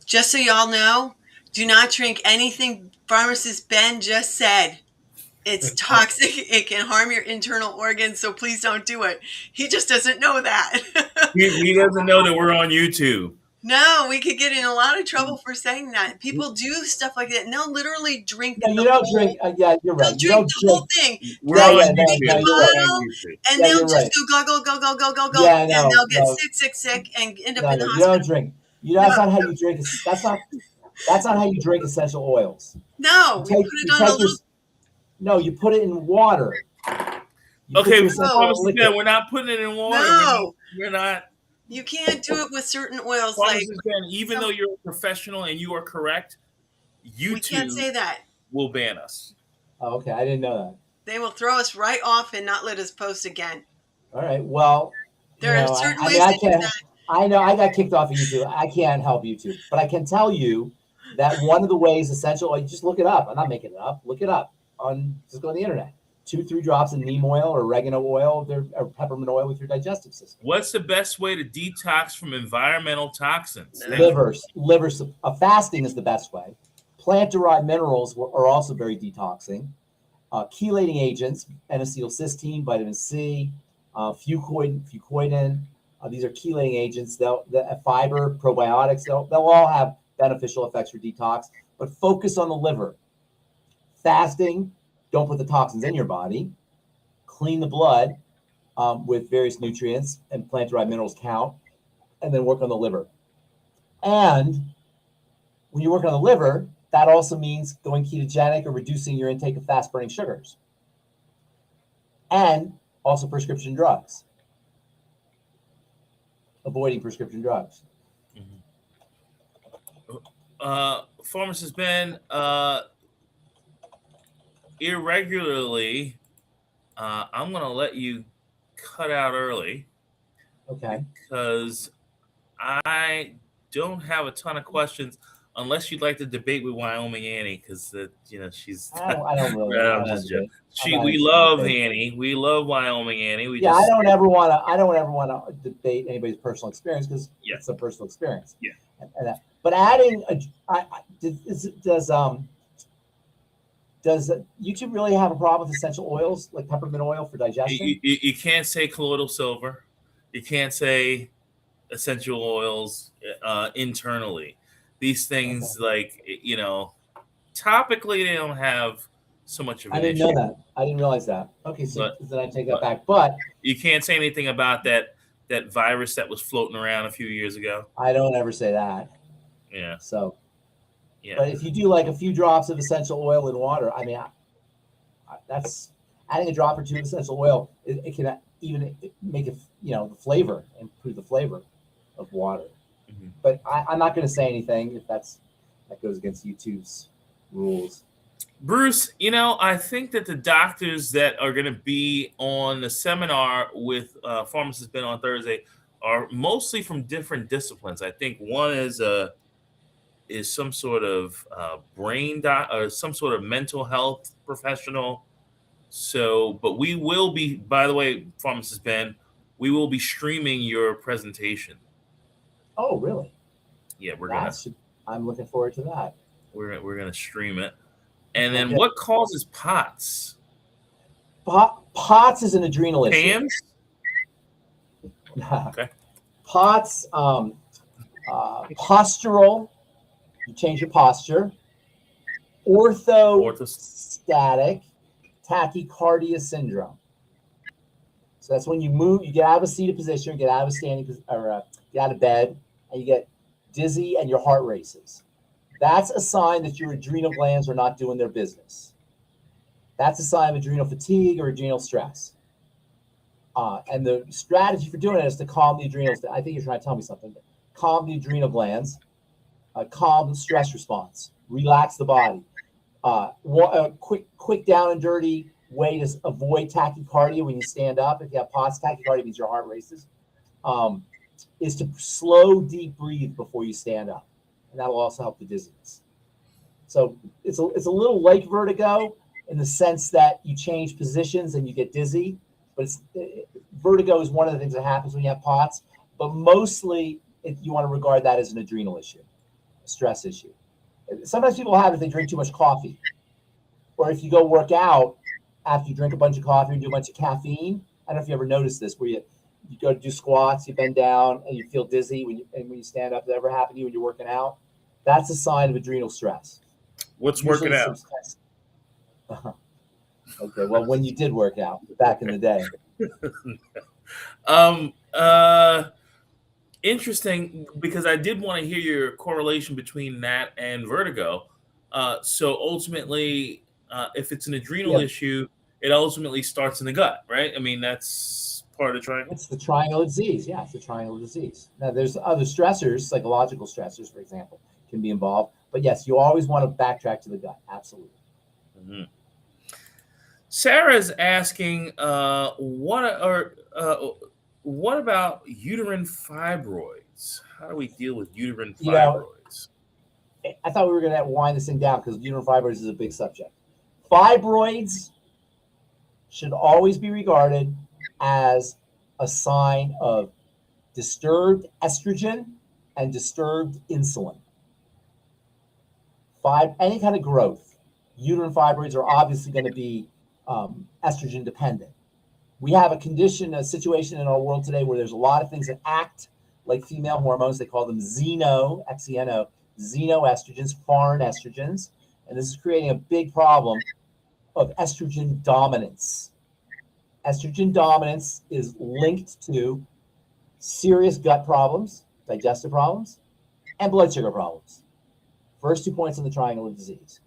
Just so y'all know, do not drink anything Pharmacist Ben just said. It's toxic. It can harm your internal organs, so please don't do it. He just doesn't know that. He doesn't know that we're on YouTube. No, we could get in a lot of trouble for saying that. People do stuff like that, and they'll literally drink. No, you don't drink. Yeah, you're right. You don't drink the whole thing. We're on YouTube. And they'll just go, Yeah, and they'll get sick, and end up in the hospital. You don't drink. That's not how you drink. That's not how you drink essential oils. No, we put it on a little. No, you put it in water. Okay, we're not putting it in water. No, we're not. You can't do it with certain oils. Even though you're a professional and you are correct, YouTube we can't say that. Will ban us. Oh, okay, I didn't know that. They will throw us right off and not let us post again. All right. Well, there are certain ways to do that. I know I got kicked off of YouTube. I can't help YouTube, but I can tell you that one of the ways essential oil. You just look it up. I'm not making it up. Look it up. Just go on the internet. 2-3 drops of neem oil or oregano oil or peppermint oil with your digestive system. What's the best way to detox from environmental toxins? Fasting is the best way. Plant-derived minerals are also very detoxing. Chelating agents, N-acetylcysteine, vitamin C, fucoidin. These are chelating agents. Fiber, probiotics, they'll all have beneficial effects for detox, but focus on the liver. Fasting, don't put the toxins in your body. Clean the blood with various nutrients, and plant-derived minerals count, and then work on the liver. And when you work on the liver, that also means going ketogenic or reducing your intake of fast-burning sugars. And also prescription drugs. Avoiding prescription drugs. Pharmacist Ben, irregularly, I'm going to let you cut out early. Okay. Because I don't have a ton of questions, unless you'd like to debate with Wyoming Annie, because she's. I don't really. We love Annie. We love Wyoming Annie. I don't ever want to debate anybody's personal experience, because it's a personal experience. Yeah. But adding does YouTube really have a problem with essential oils like peppermint oil for digestion? You can't say colloidal silver. You can't say essential oils internally. These things, topically, they don't have so much of an issue. I didn't know that. I didn't realize that. Okay, so then I take that back. But you can't say anything about that virus that was floating around a few years ago. I don't ever say that. Yeah. So, yeah. But if you do like a few drops of essential oil in water, I mean, that's adding a drop or two of essential oil. It can even make it, the flavor, improve the flavor of water. Mm-hmm. But I'm not going to say anything if that goes against YouTube's rules. Bruce, I think that the doctors that are going to be on the seminar with Pharmacist Ben on Thursday are mostly from different disciplines. I think one is some sort of brain or some sort of mental health professional. So, but we will be, by the way, Pharmacist Ben, we will be streaming your presentation. Oh, really? Yeah, I'm looking forward to that. We're gonna stream it. And then, what causes POTS? POTS is an adrenal issue. PAMS? Okay. POTS, postural. You change your posture. Orthostatic tachycardia syndrome. So that's when you move, you get out of a seated position, get out of a standing position, or get out of bed, and you get dizzy and your heart races. That's a sign that your adrenal glands are not doing their business. That's a sign of adrenal fatigue or adrenal stress. And the strategy for doing it is to calm the adrenals. I think you're trying to tell me something. Calm the adrenal glands, calm the stress response, relax the body. A quick down and dirty way to avoid tachycardia when you stand up. If you have POTS, tachycardia means your heart races. Is to slow, deep breathe before you stand up. And that will also help the dizziness. So it's a little like vertigo in the sense that you change positions and you get dizzy. But vertigo is one of the things that happens when you have POTS. But mostly, you want to regard that as an adrenal issue, a stress issue. Sometimes people have it if they drink too much coffee. Or if you go work out after you drink a bunch of coffee and do a bunch of caffeine. I don't know if you ever noticed this, where you go to do squats, you bend down, and you feel dizzy when you stand up. Does that ever happen to you when you're working out? That's a sign of adrenal stress. What's working out? Okay, well, when you did work out back in the day. Interesting, because I did want to hear your correlation between that and vertigo. So ultimately, if it's an adrenal issue, it ultimately starts in the gut, right? I mean, that's part of the triangle. It's the triangle disease. Yeah, it's the triangle disease. Now, there's other stressors, psychological stressors, for example, can be involved. But yes, you always want to backtrack to the gut. Absolutely. Mm-hmm. Sarah's asking, what about uterine fibroids? How do we deal with uterine fibroids? I thought we were going to wind this thing down because uterine fibroids is a big subject. Fibroids should always be regarded as a sign of disturbed estrogen and disturbed insulin. Any kind of growth. Uterine fibroids are obviously going to be estrogen dependent. We have a situation in our world today where there's a lot of things that act like female hormones. They call them xeno, X-E-N-O, xenoestrogens, foreign estrogens. And this is creating a big problem of estrogen dominance. Estrogen dominance is linked to serious gut problems, digestive problems, and blood sugar problems. First 2 points on the triangle of disease.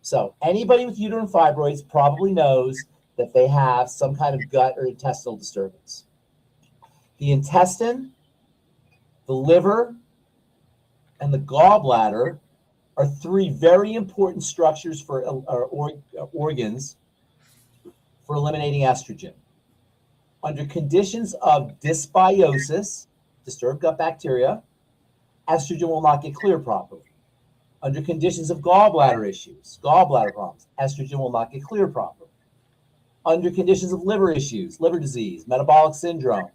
So anybody with uterine fibroids probably knows that they have some kind of gut or intestinal disturbance. The intestine, the liver, and the gallbladder are three very important structures for organs for eliminating estrogen. Under conditions of dysbiosis, disturbed gut bacteria, estrogen will not get cleared properly. Under conditions of gallbladder issues, gallbladder problems, estrogen will not get cleared properly. Under conditions of liver issues, liver disease, metabolic syndrome,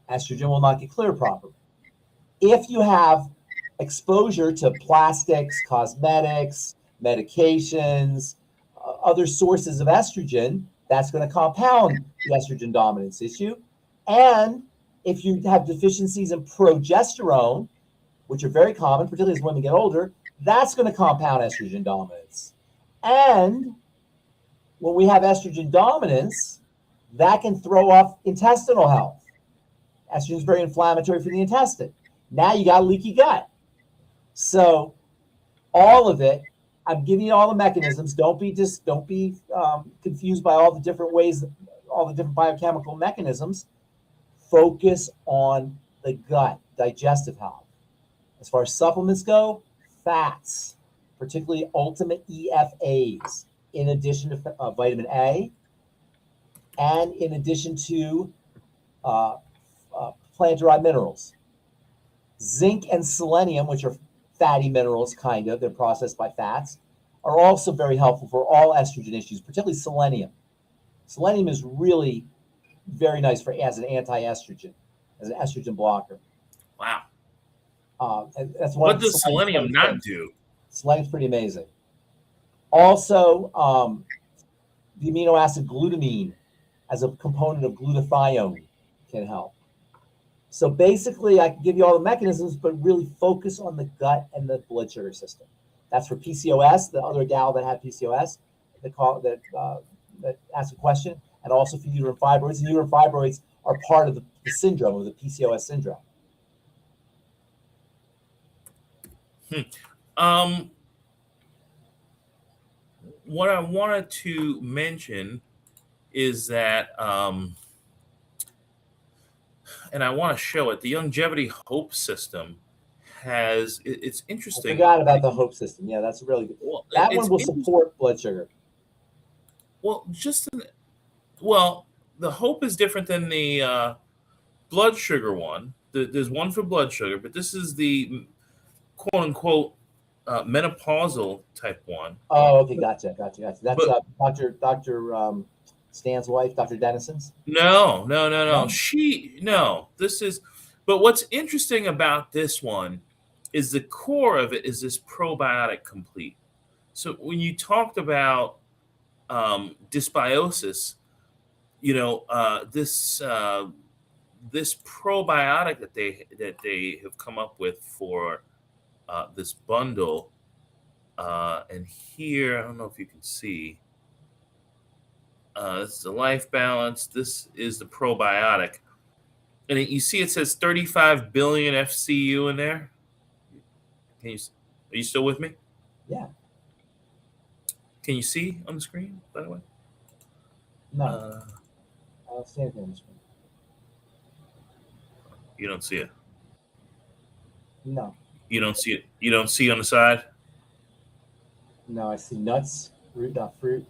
estrogen will not get cleared properly. If you have exposure to plastics, cosmetics, medications, other sources of estrogen, that's going to compound the estrogen dominance issue. And if you have deficiencies in progesterone, which are very common, particularly as women get older, that's going to compound estrogen dominance. And when we have estrogen dominance, that can throw off intestinal health. Estrogen is very inflammatory for the intestine. Now you got leaky gut. So all of it, I'm giving you all the mechanisms. Don't be confused by all the different ways, all the different biochemical mechanisms. Focus on the gut, digestive health. As far as supplements go, fats, particularly ultimate EFAs, in addition to vitamin A, and in addition to plant-derived minerals. Zinc and selenium, which are fatty minerals, they're processed by fats, are also very helpful for all estrogen issues, particularly selenium. Selenium is really very nice as an anti-estrogen, as an estrogen blocker. Wow. And that's what does selenium not do? Selenium's pretty amazing. Also, the amino acid glutamine as a component of glutathione can help. So basically, I can give you all the mechanisms, but really focus on the gut and the blood sugar system. That's for PCOS, the other gal that had PCOS, that asked a question, and also for uterine fibroids. And uterine fibroids are part of the syndrome, of the PCOS syndrome. What I wanted to mention is that, and I want to show it, the Longevity Hope System it's interesting. I forgot about the Hope System. Yeah, that's really good. Well, that one will support blood sugar. Well, the Hope is different than the blood sugar one. There's one for blood sugar, but this is the quote unquote menopausal type one. Oh, okay, gotcha. That's Dr. Stan's wife, Dr. Dennison's. No. This is, but what's interesting about this one is the core of it is this probiotic complete. So when you talked about dysbiosis, this probiotic that they have come up with for this bundle, and here I don't know if you can see. This is the Life Balance. This is the probiotic, and you see it says 35 billion FCU in there. Are you still with me? Yeah. Can you see on the screen, by the way? No. I don't see anything on the screen. You don't see it? No. You don't see it? You don't see on the side? No, I see nuts, fruit, not fruit.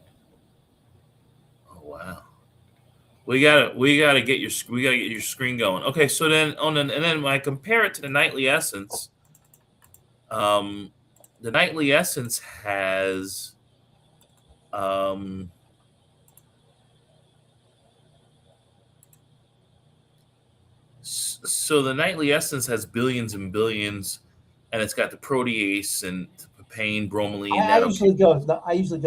Oh wow. We gotta get your screen going. Okay, so then and then when I compare it to the Nightly Essence, the Nightly Essence has So the nightly essence has billions and billions, and it's got the protease and papain, bromelain. I usually go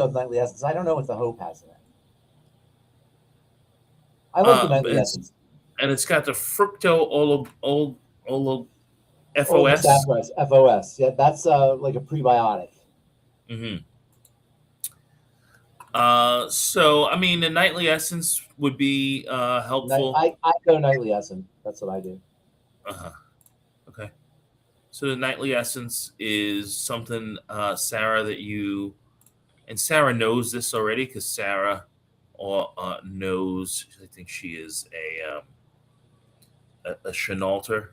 with nightly essence. I don't know what the Hope has in it. I like the nightly essence. And it's got the FOS. FOS. Yeah, that's like a prebiotic. Mm-hmm. So I mean, the nightly essence would be helpful. I go nightly essence. That's what I do. Okay. So the nightly essence is something, Sarah, that you, and Sarah knows this already because Sarah knows. I think she is a Chenaulter.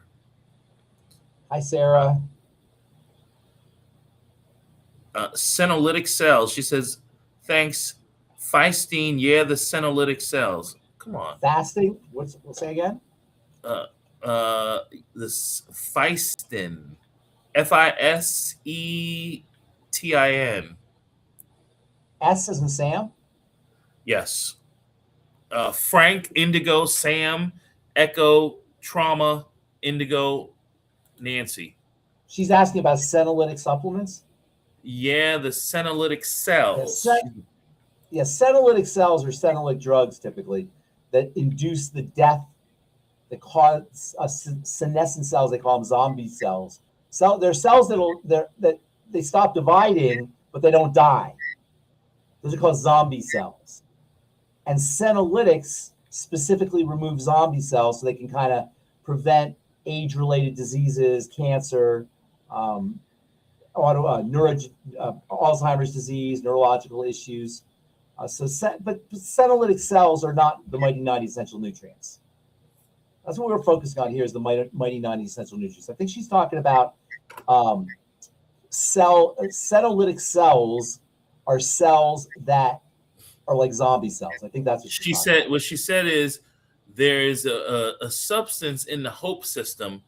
Hi, Sarah. Senolytic cells. She says, thanks, Feistine. Yeah, the senolytic cells. Come on. Fasting. We'll say again. This Feistin. Fisetin. S as in Sam? Yes. Frank, Indigo, Sam, Echo, Trauma, Indigo, Nancy. She's asking about senolytic supplements? Yeah, the senolytic cells. Senolytic cells are senolytic drugs typically that induce the death, that cause senescent cells. They call them zombie cells. They're cells that they stop dividing, but they don't die. Those are called zombie cells. And senolytics specifically remove zombie cells so they can kind of prevent age-related diseases, cancer, Alzheimer's disease, neurological issues. But senolytic cells are not the Mighty 90 essential nutrients. That's what we're focusing on here is the Mighty 90 essential nutrients. I think she's talking about senolytic cells are cells that are like zombie cells. I think that's what she said. About. What she said is there's a substance in the Hope system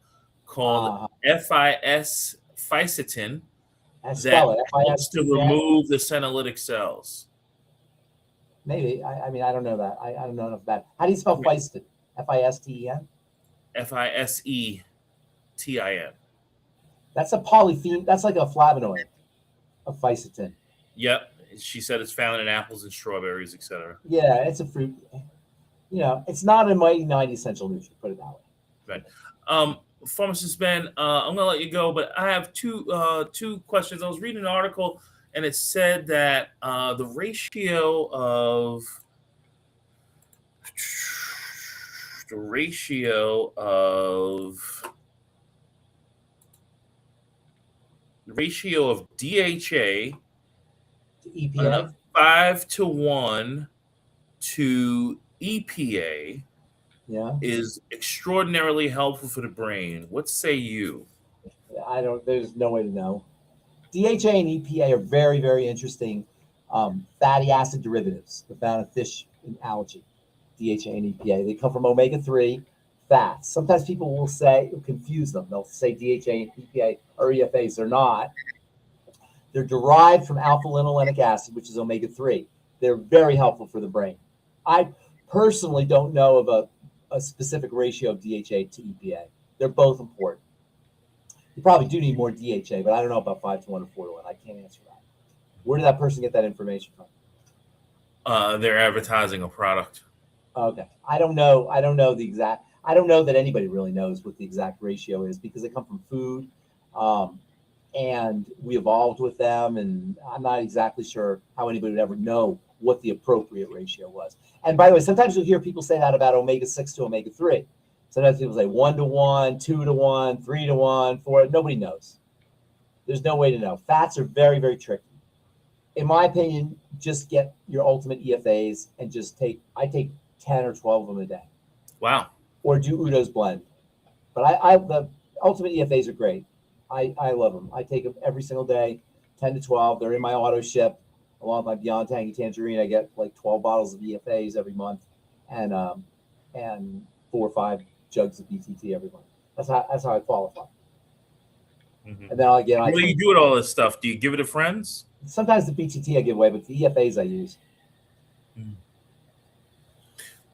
called Fisetin that helps to remove the senolytic cells. Maybe. I mean, I don't know that. I don't know enough about it. How do you spell Feistin? F-I-S-T-E-N? F-I-S-E-T-I-N. That's a polyphenol. That's like a flavonoid of Fisetin. Yep. She said it's found in apples and strawberries, etc. Yeah, it's a fruit. It's not a Mighty 90 essential nutrient, put it that way. Right. Pharmacist Ben, I'm going to let you go, but I have two questions. I was reading an article, and it said that the ratio of DHA EPA? 5-to-1 to EPA is extraordinarily helpful for the brain. What say you? There's no way to know. DHA and EPA are very, very interesting fatty acid derivatives. They're found in fish and algae, DHA and EPA. They come from omega-3 fats. Sometimes people will confuse them. They'll say DHA and EPA are EFAs. They're not. They're derived from alpha-linolenic acid, which is omega-3. They're very helpful for the brain. I personally don't know of a specific ratio of DHA to EPA. They're both important. You probably do need more DHA, but I don't know about 5-to-1 or 4-to-1. I can't answer that. Where did that person get that information from? They're advertising a product. Okay. I don't know the exact. I don't know that anybody really knows what the exact ratio is because they come from food. And we evolved with them, and I'm not exactly sure how anybody would ever know what the appropriate ratio was. And by the way, sometimes you'll hear people say that about omega-6 to omega-3. Sometimes people say 1-to-1, 2-to-1, 3-to-1, 4. Nobody knows. There's no way to know. Fats are very, very tricky. In my opinion, just get your ultimate EFAs and I take 10 or 12 of them a day. Wow. Or do Udo's blend. But the ultimate EFAs are great. I love them. I take them every single day, 10 to 12. They're in my auto ship. Along with my Beyond Tangy Tangerine, I get like 12 bottles of EFAs every month and 4 or 5 jugs of BTT every month. That's how I qualify. Mm-hmm. And then what do you do with all this stuff? Do you give it to friends? Sometimes the BTT I give away, but the EFAs I use.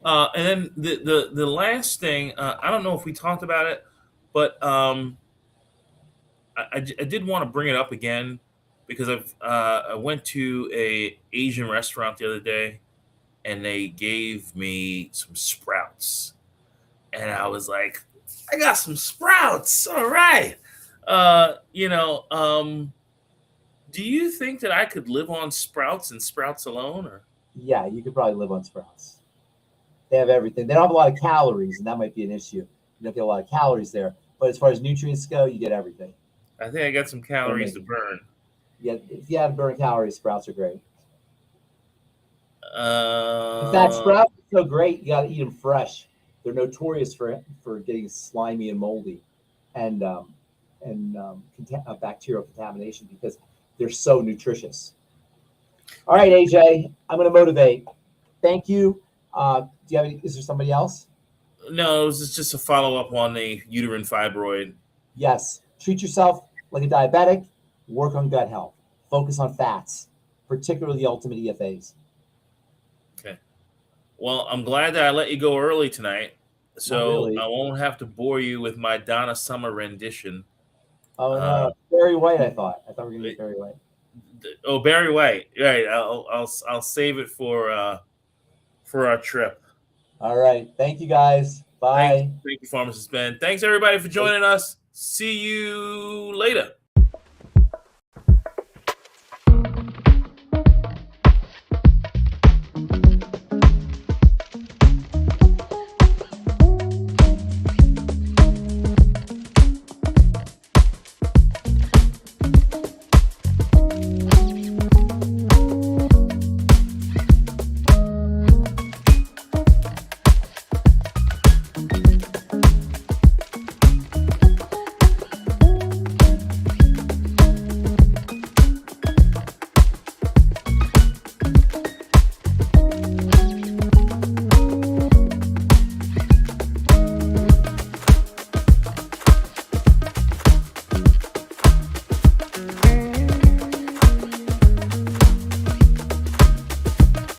And then the last thing, I don't know if we talked about it, but I did want to bring it up again because I went to a Asian restaurant the other day, and they gave me some sprouts, and I was like, I got some sprouts. All right. Do you think that I could live on sprouts and sprouts alone, or? Yeah, you could probably live on sprouts. They have everything. They don't have a lot of calories, and that might be an issue. You don't get a lot of calories there. But as far as nutrients go, you get everything. I think I got some calories to burn. Yeah, if you have to burn calories, sprouts are great. In fact, sprouts are so great, you got to eat them fresh. They're notorious for getting slimy and moldy, and bacterial contamination because they're so nutritious. All right, AJ, I'm going to motivate. Thank you. Do you have any? Is there somebody else? No, it was just a follow up on the uterine fibroid. Yes. Treat yourself like a diabetic. Work on gut health. Focus on fats, particularly the ultimate EFAs. Okay. Well, I'm glad that I let you go early tonight, so really. I won't have to bore you with my Donna Summer rendition. Oh no, Barry White. I thought we were gonna get Barry White. Oh, Barry White. Right. I'll save it for our trip. All right. Thank you, guys. Bye. Thank you, Pharmacist Ben. Thanks everybody for joining us. See you later.